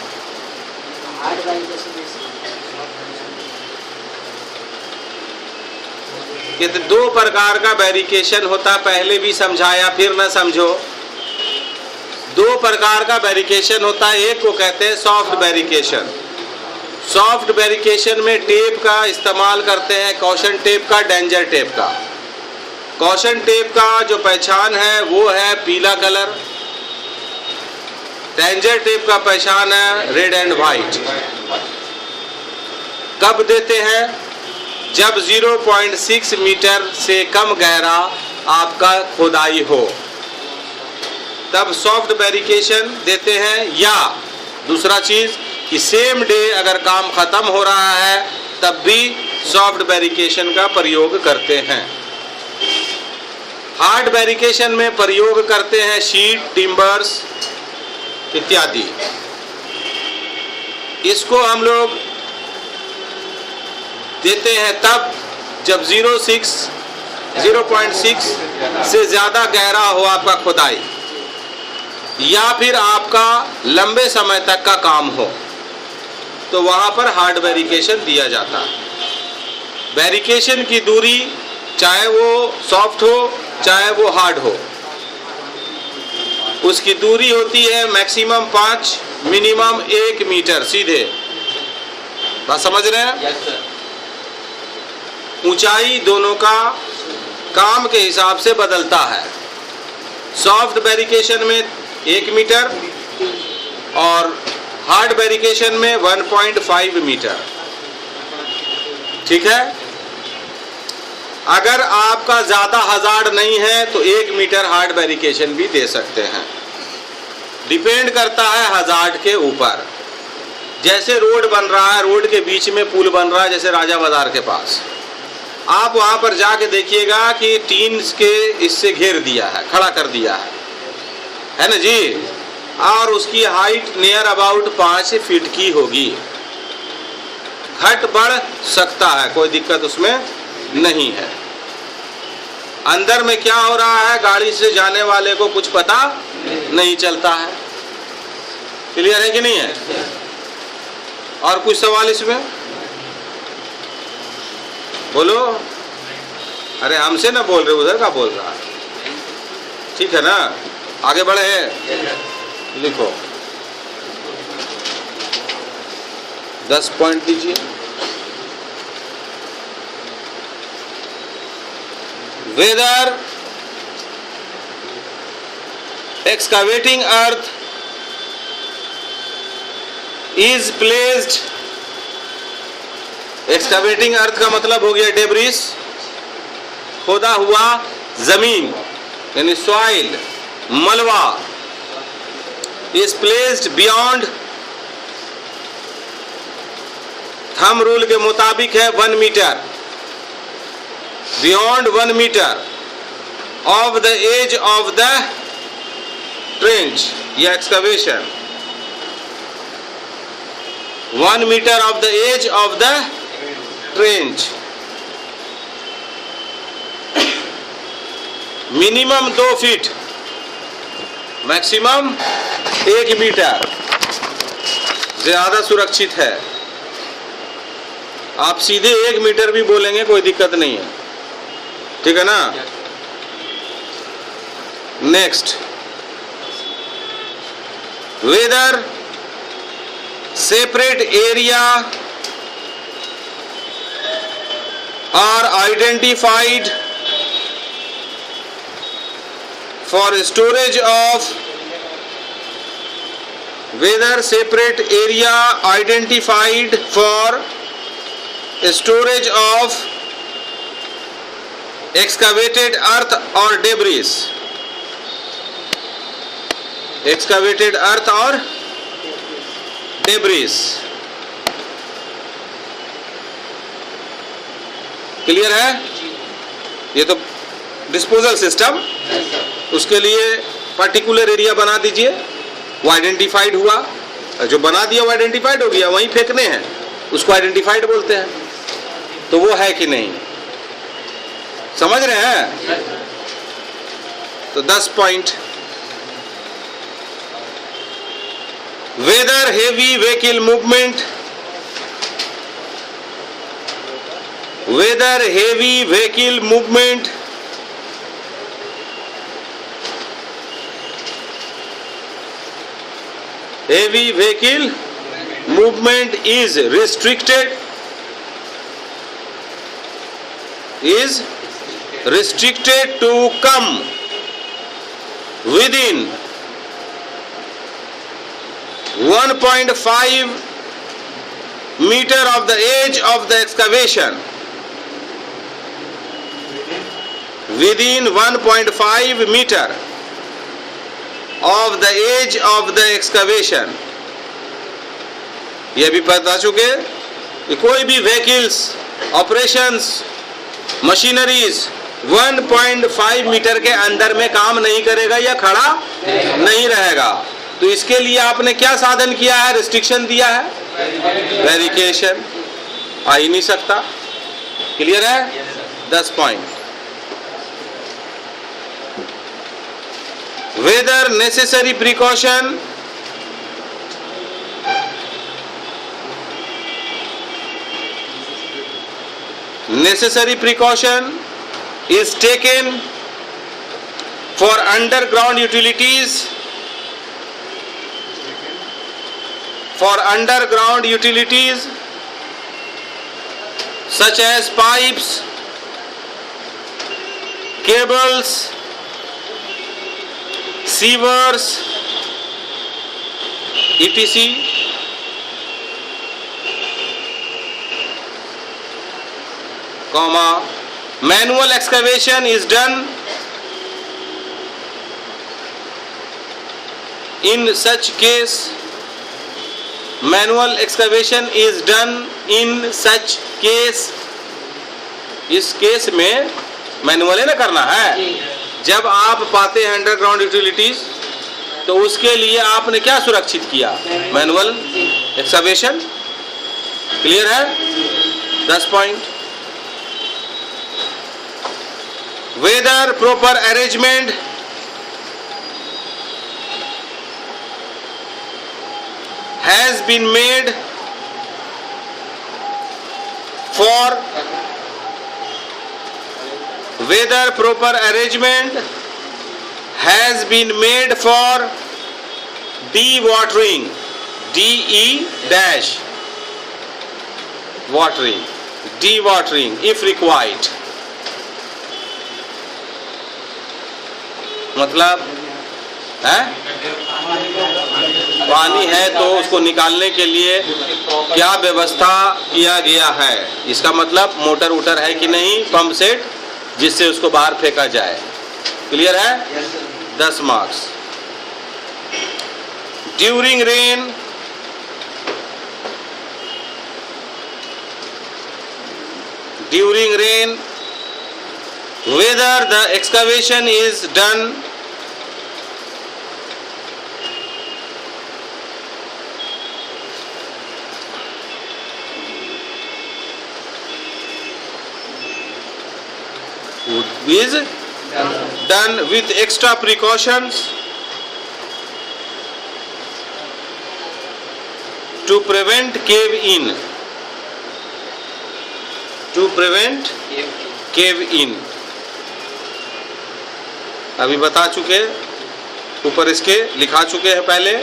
ये तो 2 प्रकार का बैरिकेशन होता, पहले भी समझाया, फिर ना समझो। 2 प्रकार का बैरिकेशन होता है, एक को कहते हैं सॉफ्ट बैरिकेशन। सॉफ्ट बैरिकेशन में टेप का इस्तेमाल करते हैं, कॉशन टेप का, डेंजर टेप का। कॉशन टेप का जो पहचान है वो है पीला कलर, डेंजर टेप का पहचान है रेड एंड वाइट। कब देते हैं? जब 0.6 मीटर से कम गहरा आपका खोदाई हो, तब सॉफ्ट बैरिकेशन देते हैं। या दूसरा चीज कि सेम डे अगर काम खत्म हो रहा है, तब भी सॉफ्ट बैरिकेशन का प्रयोग करते हैं। हार्ड बैरिकेशन में प्रयोग करते हैं शीट, टिम्बर्स इत्यादि। इसको हम लोग देते हैं तब जब 0.6 से ज्यादा गहरा हो आपका खुदाई, या फिर आपका लंबे समय तक का काम हो, तो वहां पर हार्ड बैरिकेशन दिया जाता है। बैरिकेशन की दूरी चाहे वो सॉफ्ट हो चाहे वो हार्ड हो, उसकी दूरी होती है मैक्सिमम 5, मिनिमम 1 मीटर। सीधे बात समझ रहे हैं? Yes sir. ऊंचाई दोनों का काम के हिसाब से बदलता है। सॉफ्ट बैरिकेशन में 1 मीटर और हार्ड बैरिकेशन में 1.5 मीटर। ठीक है। अगर आपका ज्यादा हजार्ड नहीं है तो 1 मीटर हार्ड बैरिकेशन भी दे सकते हैं। डिपेंड करता है हजार्ड के ऊपर। जैसे रोड बन रहा है, रोड के बीच में पुल बन रहा है, जैसे राजा बाजार के पास, आप वहां पर जाके देखिएगा कि टीन के इससे घेर दिया है, खड़ा कर दिया है ना जी। और उसकी हाइट नियर अबाउट 5 फीट की होगी। घट बढ़ सकता है, कोई दिक्कत उसमें नहीं है। अंदर में क्या हो रहा है, गाड़ी से जाने वाले को कुछ पता नहीं चलता है। क्लियर है कि नहीं है? और कुछ सवाल इसमें? बोलो। अरे हमसे ना बोल रहे, उधर का बोल रहा है। ठीक है ना, आगे बढ़े। लिखो 10 पॉइंट दीजिए। Whether excavating earth is placed, excavating earth का मतलब हो गया डेब्रिस, खोदा हुआ जमीन यानी सॉइल, मलबा, is placed beyond, thumb rule के मुताबिक है 1 metre, beyond 1 meter of the edge of the trench या excavation, 1 meter of the edge of the trench, minimum 2 feet, maximum 1 metre, ज्यादा सुरक्षित है। आप सीधे 1 मीटर भी बोलेंगे कोई दिक्कत नहीं है। ठीक है ना। Next, whether separate area are identified for storage of whether separate area identified for storage of excavated earth or debris, excavated earth or debris. Clear है? ये तो डिस्पोजल सिस्टम, उसके लिए पर्टिकुलर एरिया बना दीजिए, वो आइडेंटिफाइड हुआ, जो बना दिया वो आइडेंटिफाइड हो गया, वहीं फेंकने हैं, उसको आइडेंटिफाइड बोलते हैं। तो वो है कि नहीं, समझ रहे हैं? तो 10 point. Whether heavy vehicle movement, whether heavy vehicle movement is restricted to come within 1.5 meter of the edge of the excavation, within 1.5 meter of the edge of the excavation। ये भी बता चुके कि कोई भी व्हीकल्स, ऑपरेशंस, मशीनरीज 1.5 मीटर के अंदर में काम नहीं करेगा या खड़ा नहीं रहेगा। तो इसके लिए आपने क्या साधन किया है? रिस्ट्रिक्शन दिया है, वेरिकेशन, आ ही नहीं सकता। क्लियर है? 10 point. Whether necessary precaution is taken for underground utilities, such as pipes, cables, sewers, etc. Manual excavation is done in such case, manual excavation is done in such case। इस case में manual ना करना है। जब आप पाते हैं underground utilities, तो उसके लिए आपने क्या सुरक्षित किया? Manual excavation. क्लियर है? 10 point. Whether proper arrangement has been made for whether proper arrangement has been made for dewatering, dewatering if required। मतलब है पानी है तो उसको निकालने के लिए क्या व्यवस्था किया गया है, इसका मतलब मोटर वोटर है कि नहीं, पंप सेट, जिससे उसको बाहर फेंका जाए। क्लियर है? 10 marks. During rain whether the excavation is done with extra precautions to prevent cave in, अभी बता चुके, ऊपर इसके लिखा चुके हैं पहले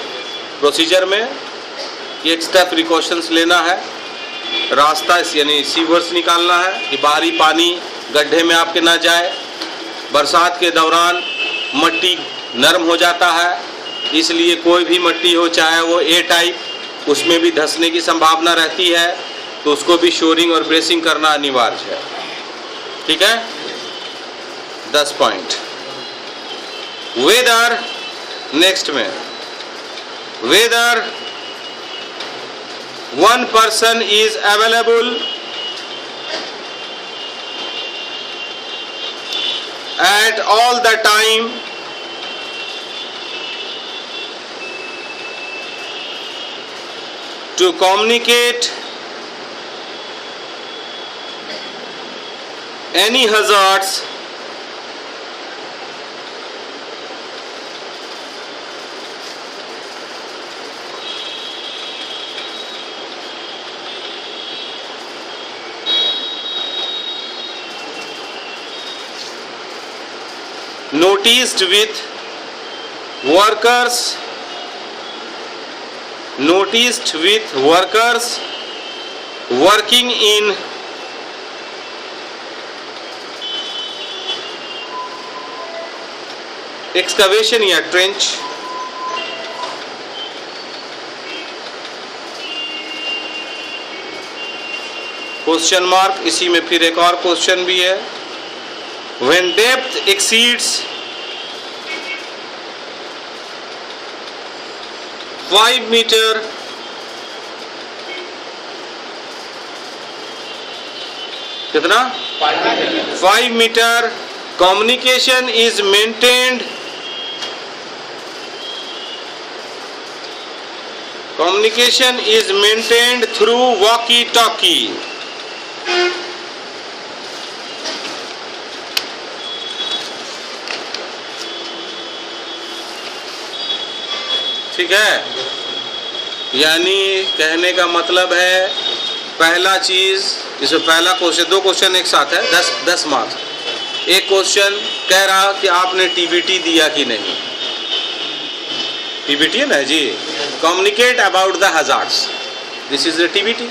प्रोसीजर में कि एक्स्ट्रा प्रिकॉशंस लेना है रास्ता यानी सीवर्स निकालना है कि बाहरी पानी गड्ढे में आपके ना जाए। बरसात के दौरान मट्टी नरम हो जाता है, इसलिए कोई भी मट्टी हो चाहे वो ए टाइप, उसमें भी धंसने की संभावना रहती है, तो उसको भी शोरिंग और ब्रेसिंग करना अनिवार्य है। ठीक है, 10 पॉइंट। वेदर, नेक्स्ट में weather one person is available at all the time to communicate any hazards noticed with workers working in excavation या trench। क्वेश्चन मार्क, इसी में फिर एक और क्वेश्चन भी है। When depth exceeds 5 meter, कितना? 5 meter, communication is maintained through walkie-talkie। ठीक है, यानी कहने का मतलब है पहला चीज, इसमें पहला क्वेश्चन, 2 क्वेश्चन एक साथ है, 10 मार्क्स। एक क्वेश्चन कह रहा कि आपने टीबीटी दिया कि नहीं। टीबीटी है ना जी, communicate about the hazards, this is the TBT.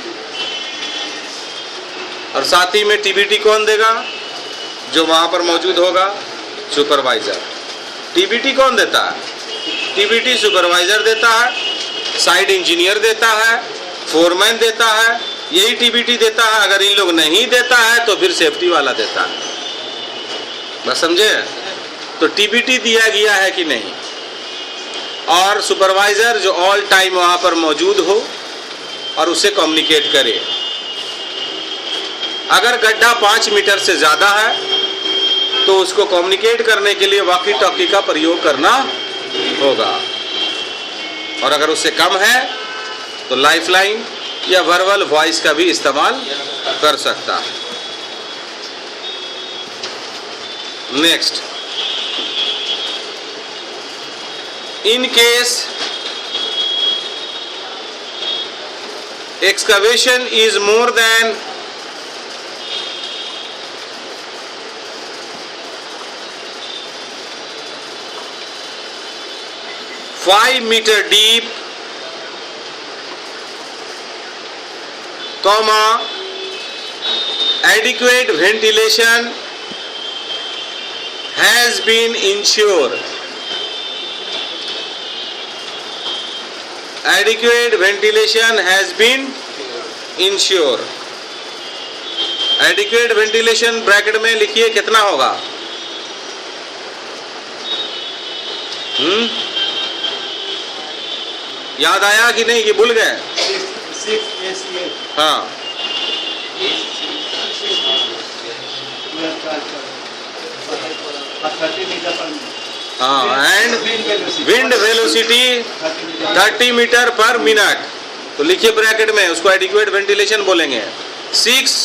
और साथ ही में टीबीटी कौन देगा? जो वहां पर मौजूद होगा, सुपरवाइजर। टीबीटी कौन देता है? टीबीटी सुपरवाइजर देता है, साइट इंजीनियर देता है, फोरमैन देता है, यही टीबीटी देता है। अगर इन लोग नहीं देता है तो फिर सेफ्टी वाला देता है। बस समझे? तो टीबीटी दिया गया है कि नहीं, और सुपरवाइजर जो ऑल टाइम वहां पर मौजूद हो और उसे कम्युनिकेट करे। अगर गड्ढा 5 मीटर से ज्यादा है तो उसको कम्युनिकेट करने के लिए वॉकी टॉकी का प्रयोग करना होगा, और अगर उससे कम है तो लाइफलाइन या वर्बल वॉइस का भी इस्तेमाल कर सकता है। Next, in case excavation is more than 5 meter deep, adequate ventilation has been ensured. Adequate ventilation has been ensured. Adequate ventilation bracket में लिखिए कितना होगा? याद आया कि नहीं, कि भूल गए? 6 हाँ, हाँ, and wind velocity 30 metre per minute. तो लिखिए ब्रैकेट में, उसको एडिक्वेट वेंटिलेशन बोलेंगे। 6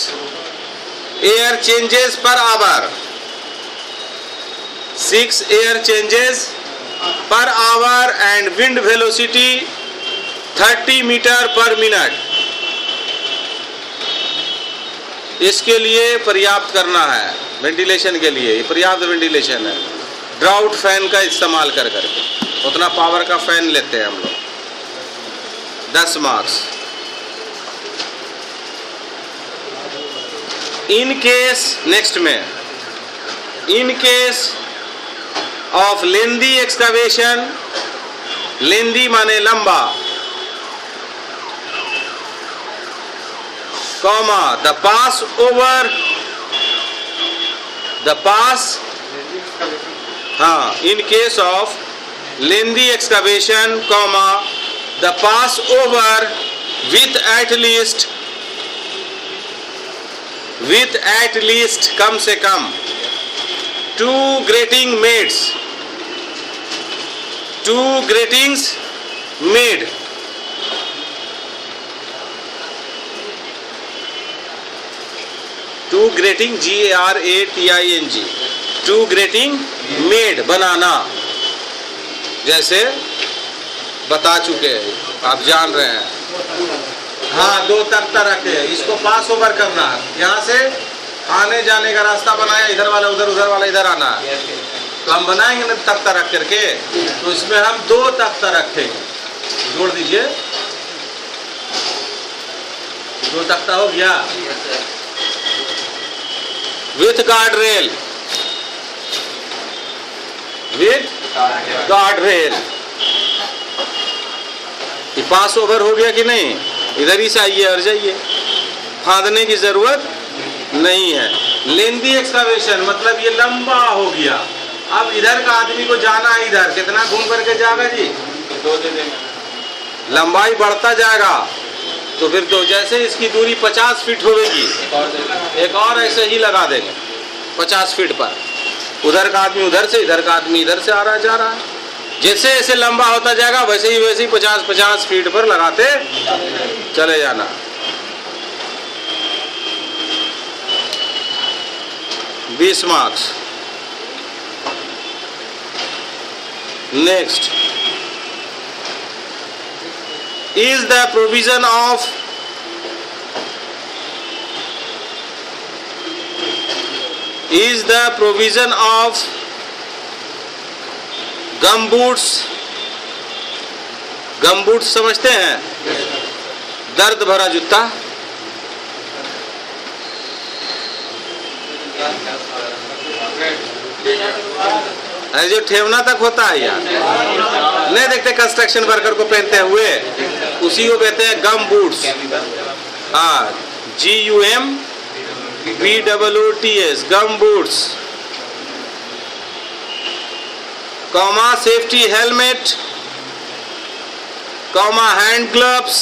air changes per hour, 6 air changes per hour and wind velocity 30 metre per minute. इसके लिए पर्याप्त करना है, वेंटिलेशन के लिए ये पर्याप्त वेंटिलेशन है। ड्राउट फैन का इस्तेमाल कर करके उतना पावर का फैन लेते हैं हम लोग। 10 मार्क्स। इन केस, नेक्स्ट में, in case of lengthy excavation, lengthy माने लंबा, comma the pass over, the pass, हाँ, in case of lengthy excavation, comma the pass over with at least कम से कम 2 gratings made, two grating, GRATING, 2 grating made, बनाना, जैसे बता चुके हैं, आप जान रहे हैं। हाँ, 2 तख्ता रखे, इसको पास ओवर करना है, यहाँ से आने जाने का रास्ता बनाया, इधर वाला उधर, उधर वाला इधर आना है। तो हम बनाएंगे ना तख्ता रख करके, तो इसमें हम 2 तख्ता रखेंगे, जोड़ दीजिए, 2 तख्ता हो गया। With guard rail, with guard rail, ये पास ओवर हो गया कि नहीं? इधर ही से आइए और जाइए, फांदने की जरूरत नहीं है। लेंदी एक्सकवेशन मतलब ये लंबा हो गया, अब इधर का आदमी को जाना है, इधर कितना घूम करके जाएगा जी? 2 दे देंगे, लंबाई बढ़ता जाएगा, तो फिर तो जैसे इसकी दूरी 50 फीट होगी, एक और ऐसे ही लगा देंगे 50 फीट पर, उधर का आदमी उधर से, इधर का आदमी इधर से आ रहा है, जा रहा है, जैसे जैसे लंबा होता जाएगा वैसे ही 50-50 फीट पर लगाते चले जाना। $20 marks. Next, is the provision of गमबूट्स, गमबूट्स समझते हैं, दर्द भरा जूता, अरे जो ठेवना तक होता है यार, नहीं देखते कंस्ट्रक्शन वर्कर को पहनते हुए, उसी को कहते हैं गम बूट्स। हाँ, GUMBOOTS, gum boots, comma safety helmet, comma hand gloves,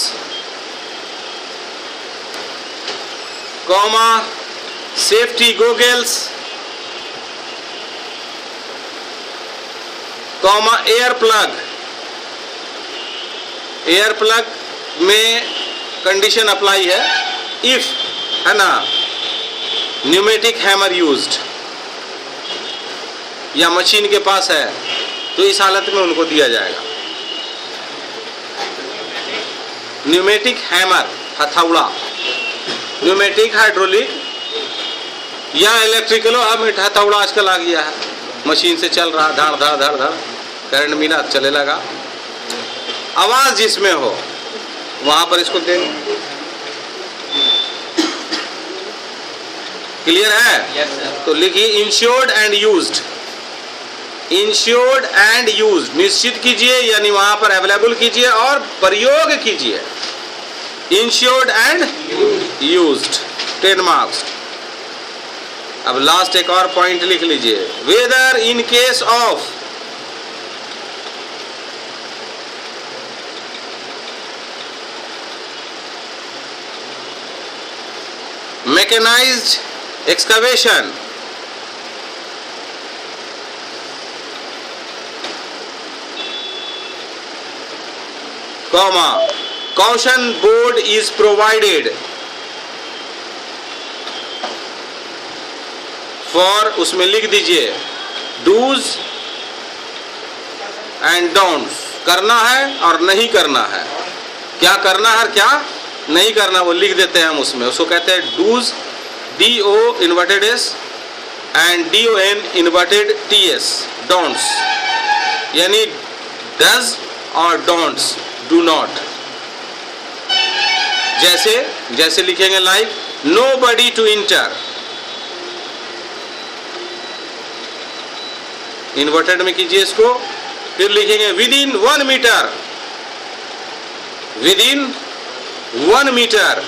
comma safety goggles, comma air plug. Air plug में कंडीशन अप्लाई है, इफ, है ना, न्यूमेटिक हैमर यूज्ड, या मशीन के पास है तो इस हालत में उनको दिया जाएगा। न्यूमेटिक हैमर, हथौड़ा, न्यूमेटिक, हाइड्रोलिक या इलेक्ट्रिकल, हथौड़ा आजकल आ गया है, मशीन से चल रहा, धड़ धड़ धड़ धड़ करंट बिना चले लगा, आवाज जिसमें हो वहां पर इसको देंगे। क्लियर है? yes, तो लिखिए insured and used, insured and used, निश्चित कीजिए यानी वहां पर अवेलेबल कीजिए और प्रयोग कीजिए, इंश्योर्ड एंड यूज्ड, 10 मार्क्स। अब लास्ट एक और पॉइंट लिख लीजिए, whether in case of mechanised excavation, comma caution board is provided for, उसमें लिख दीजिए डूज एंड डोंट्स, करना है और नहीं करना है, क्या करना है और क्या नहीं करना वो लिख देते हैं हम उसमें, उसको कहते हैं do's, DO inverted S and DON inverted TS, don'ts, यानी डज और डोंट्स, डू नॉट। जैसे लिखेंगे like nobody to enter, inverted में कीजिए इसको, फिर लिखेंगे within 1 metre, within 1 metre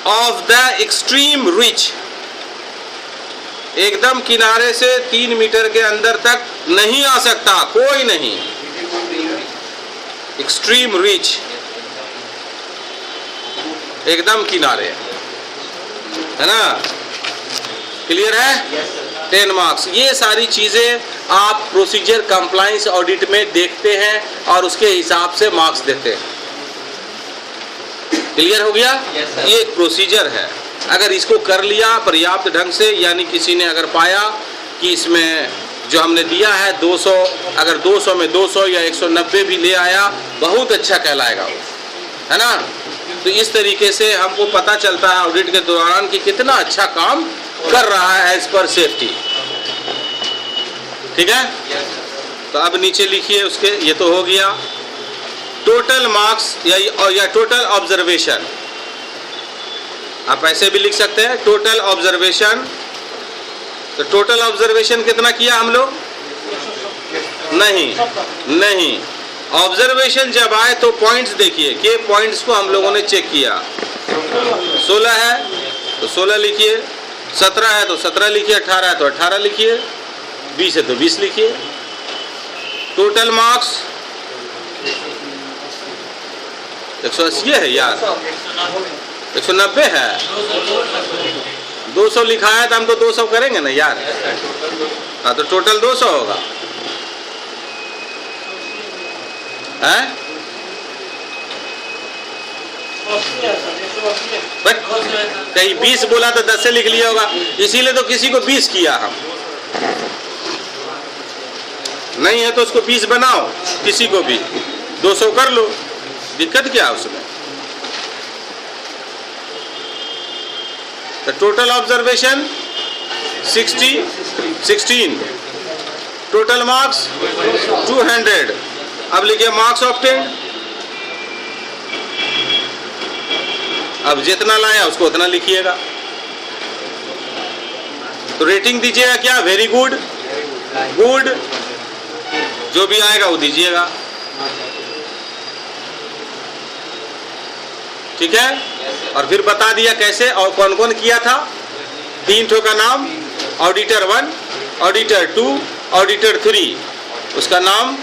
of the extreme reach, एकदम किनारे से 3 मीटर के अंदर तक नहीं आ सकता कोई नहीं, एक्सट्रीम रिच, एकदम किनारे, है ना, क्लियर है? 10 मार्क्स। ये सारी चीजें आप प्रोसीजर कंप्लायंस ऑडिट में देखते हैं और उसके हिसाब से मार्क्स देते हैं। क्लियर हो गया? ये एक प्रोसीजर है। अगर इसको कर लिया पर्याप्त ढंग से, यानी किसी ने अगर पाया कि इसमें जो हमने दिया है 200, अगर 200 में 200 या 190 भी ले आया, बहुत अच्छा कहलाएगा वो, है ना। तो इस तरीके से हमको पता चलता है ऑडिट के दौरान कि कितना अच्छा काम कर रहा है एज पर सेफ्टी। ठीक है? तो अब नीचे लिखिए उसके, ये तो हो गया टोटल मार्क्स या टोटल ऑब्जर्वेशन। आप ऐसे भी लिख सकते हैं टोटल ऑब्जर्वेशन। तो टोटल ऑब्जर्वेशन कितना किया हम लोग? नहीं, ऑब्जर्वेशन जब आए तो पॉइंट्स देखिए कि पॉइंट्स को हम लोगों ने चेक किया। 16 है तो 16 लिखिए, 17 है तो 17 लिखिए, 18 है तो 18 लिखिए, 20 है तो 20 लिखिए। टोटल मार्क्स 180 है यार, 190 है, 200 लिखा है तो हम तो 200 करेंगे ना यार। हाँ, तो टोटल 200 होगा, है? बट कहीं 20 बोला तो 10 से लिख लिया होगा, इसीलिए तो किसी को 20 किया हम। नहीं है तो उसको 20 बनाओ, किसी को भी 200 कर लो, दिक्कत क्या है उसमें। तो टोटल ऑब्जर्वेशन 16, टोटल मार्क्स 200। अब लिखिए मार्क्स ऑब्टेन्ड, अब जितना लाया उसको उतना लिखिएगा। तो रेटिंग दीजिएगा क्या? वेरी गुड, गुड, जो भी आएगा वो दीजिएगा। ठीक है? और फिर बता दिया कैसे और कौन कौन किया था। 3 ठो का नाम, ऑडिटर 1, ऑडिटर 2, ऑडिटर 3, उसका नाम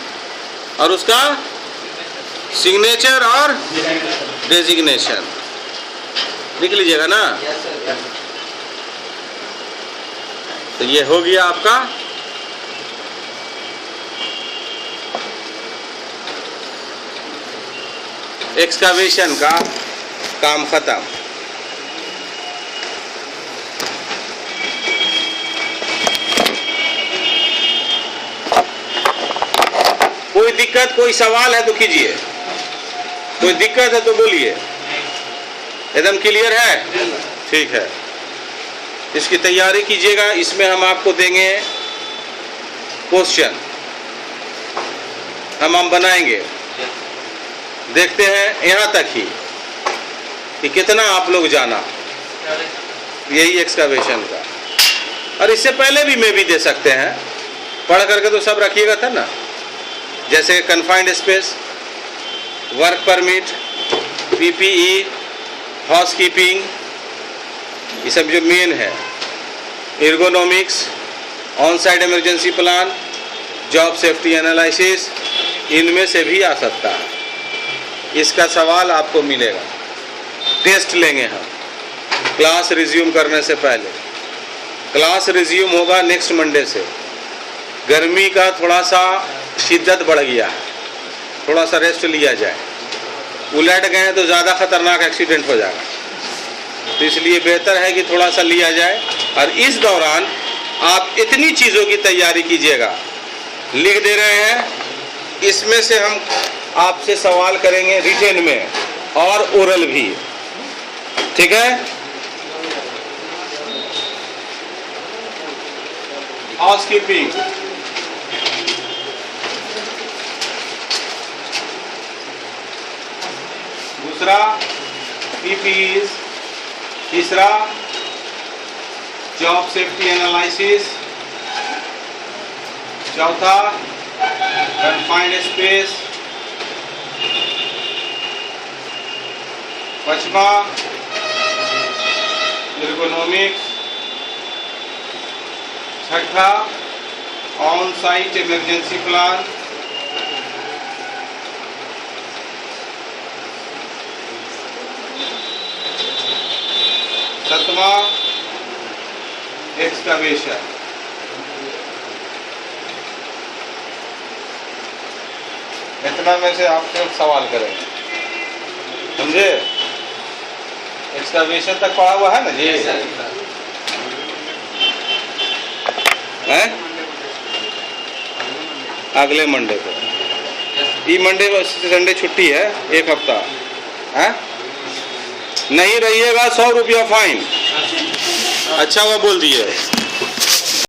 और उसका सिग्नेचर और डेजिग्नेशन लिख लीजिएगा ना। तो ये हो गया आपका एक्सकावेशन का काम खत्म। कोई दिक्कत, कोई सवाल है तो कीजिए, कोई दिक्कत है तो बोलिए। एकदम क्लियर है? ठीक है, इसकी तैयारी कीजिएगा। इसमें हम आपको देंगे क्वेश्चन, हम बनाएंगे, देखते हैं यहाँ तक ही कि कितना आप लोग जाना यही एक्सकावेशन का। और इससे पहले भी मैं भी दे सकते हैं, पढ़ करके तो सब रखिएगा था ना, जैसे confined space, work permit, PPE, housekeeping, ये सब जो मेन है, ergonomics, on site emergency plan, job safety analysis, इनमें से भी आ सकता है। इसका सवाल आपको मिलेगा। टेस्ट लेंगे हम क्लास रिज्यूम करने से पहले। क्लास रिज्यूम होगा नेक्स्ट मंडे से। गर्मी का थोड़ा सा शिद्दत बढ़ गया है, थोड़ा सा रेस्ट लिया जाए। उलट गए तो ज़्यादा खतरनाक एक्सीडेंट हो जाएगा, तो इसलिए बेहतर है कि थोड़ा सा लिया जाए। और इस दौरान आप इतनी चीज़ों की तैयारी कीजिएगा, लिख दे रहे हैं, इसमें से हम आपसे सवाल करेंगे रिटेन में और ओरल भी। ठीक है? हाउसकीपिंग, दूसरा पीपीईज, तीसरा जॉब सेफ्टी एनालिसिस, चौथा कन्फाइंड स्पेस। पांचवा एर्गोनॉमिक्स। छठा ऑन साइट इमरजेंसी प्लान। सातवां एक्सकवेशन। इतना में से आपसे सवाल करेंगे, समझे? एक्सकवेशन तक पढ़ा हुआ है ना जी? हैं? अगले मंडे को। ये मंडे संडे छुट्टी है, एक हफ्ता है। नहीं रहिएगा 100 रुपया फाइन। अच्छा हुआ बोल दिए।